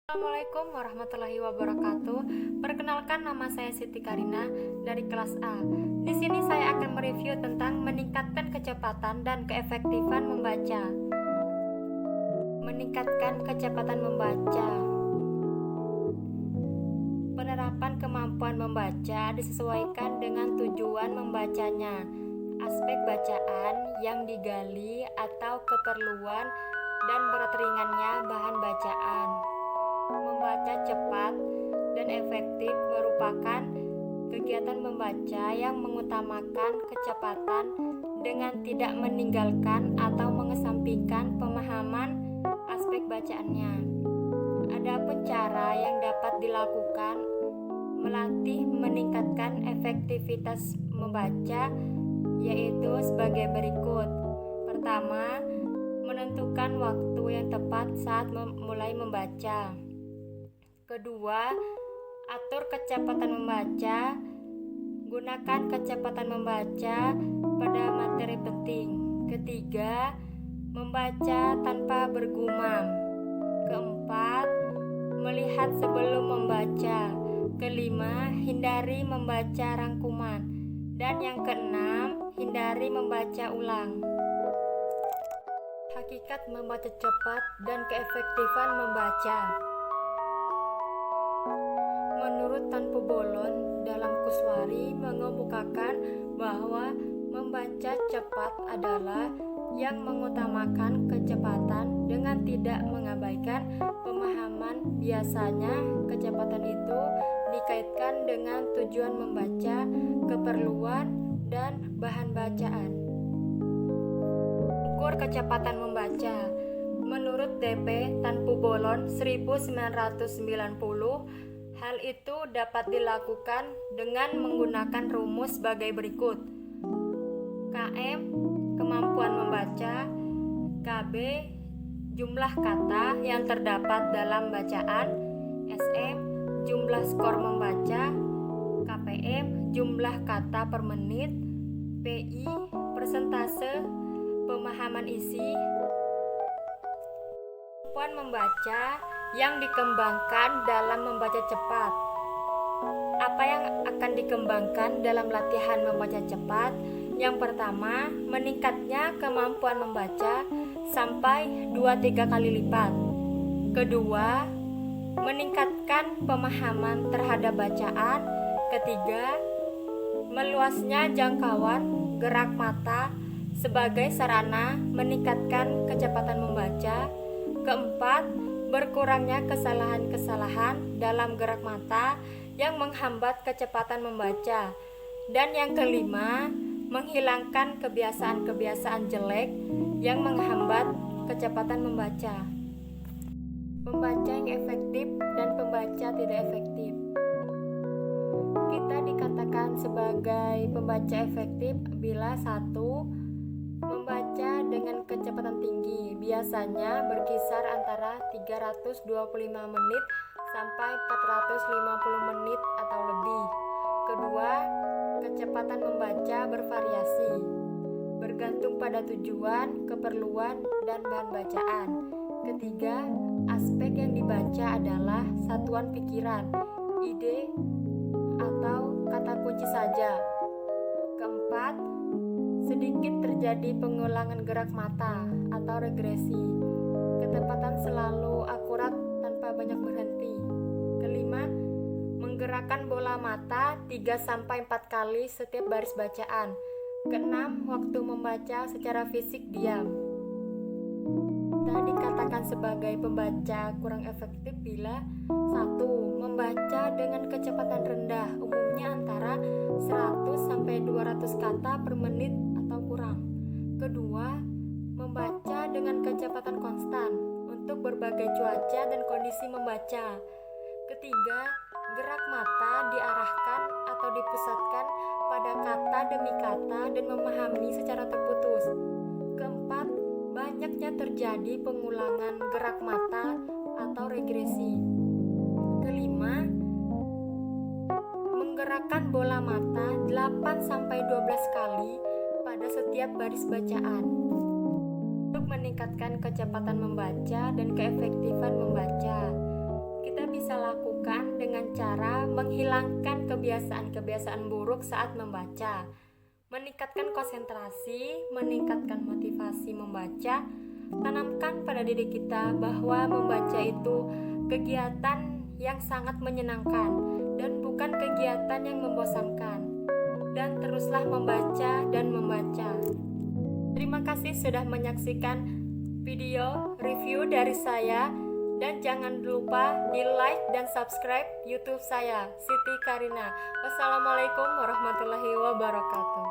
Assalamualaikum warahmatullahi wabarakatuh. Perkenalkan, nama saya Siti Karina dari kelas A. Di sini saya akan mereview tentang meningkatkan kecepatan dan keefektifan membaca. Meningkatkan kecepatan membaca. Penerapan kemampuan membaca disesuaikan dengan tujuan membacanya, aspek bacaan yang digali atau keperluan dan berat ringannya bahan bacaan. Membaca cepat dan efektif merupakan kegiatan membaca yang mengutamakan kecepatan dengan tidak meninggalkan atau mengesampingkan pemahaman aspek bacaannya. Adapun cara yang dapat dilakukan melatih meningkatkan efektivitas membaca yaitu sebagai berikut. Pertama, menentukan waktu yang tepat saat mulai membaca. Kedua, atur kecepatan membaca. Gunakan kecepatan membaca pada materi penting. Ketiga, membaca tanpa bergumam. Keempat, melihat sebelum membaca. Kelima, hindari membaca rangkuman. Dan yang keenam, hindari membaca ulang. Hakikat membaca cepat dan keefektifan membaca. Menurut Tan Pubolon dalam Kuswari mengemukakan bahwa membaca cepat adalah yang mengutamakan kecepatan dengan tidak mengabaikan pemahaman. Biasanya kecepatan itu dikaitkan dengan tujuan membaca, keperluan, dan bahan bacaan. Ukur kecepatan membaca. Menurut D.P. Tan Pubolon 1990, hal itu dapat dilakukan dengan menggunakan rumus sebagai berikut. KM, kemampuan membaca. KB, jumlah kata yang terdapat dalam bacaan. SM, jumlah skor membaca. KPM, jumlah kata per menit. PI, persentase pemahaman isi. Kemampuan membaca yang dikembangkan dalam membaca cepat. Apa yang akan dikembangkan dalam latihan membaca cepat? Yang pertama, meningkatnya kemampuan membaca sampai 2-3 kali lipat. Kedua, meningkatkan pemahaman terhadap bacaan. Ketiga, meluasnya jangkauan gerak mata sebagai sarana meningkatkan kecepatan membaca. Keempat, berkurangnya kesalahan-kesalahan dalam gerak mata yang menghambat kecepatan membaca. Dan yang kelima, menghilangkan kebiasaan-kebiasaan jelek yang menghambat kecepatan membaca. Pembaca yang efektif dan pembaca tidak efektif. Kita dikatakan sebagai pembaca efektif bila satu, membaca dengan kecepatan tinggi, biasanya berkisar antara 325 menit sampai 450 menit atau lebih. Kedua, kecepatan membaca bervariasi, bergantung pada tujuan, keperluan, dan bahan bacaan. Ketiga, aspek yang dibaca adalah satuan pikiran, ide, atau kata kunci saja. Keempat, sedikit terjadi pengulangan gerak mata atau regresi. Ketepatan selalu akurat tanpa banyak berhenti. Kelima, menggerakkan bola mata 3-4 kali setiap baris bacaan. Keenam, waktu membaca secara fisik diam. Kita dikatakan sebagai pembaca kurang efektif bila 1. Membaca dengan kecepatan rendah, umumnya antara 100-200 kata per menit atau kurang. Kedua, membaca dengan kecepatan konstan untuk berbagai cuaca dan kondisi membaca. Ketiga, gerak mata diarahkan atau dipusatkan pada kata demi kata dan memahami secara terputus. Keempat, banyaknya terjadi pengulangan gerak mata atau regresi. Kelima, menggerakkan bola mata 8-12 kali pada setiap baris bacaan. Untuk meningkatkan kecepatan membaca dan keefektifan membaca, cara menghilangkan kebiasaan-kebiasaan buruk saat membaca, meningkatkan konsentrasi, meningkatkan motivasi membaca. Tanamkan pada diri kita bahwa membaca itu kegiatan yang sangat menyenangkan dan bukan kegiatan yang membosankan. Dan teruslah membaca dan membaca. Terima kasih sudah menyaksikan video review dari saya. Dan jangan lupa di like dan subscribe YouTube saya, Siti Karina. Wassalamualaikum warahmatullahi wabarakatuh.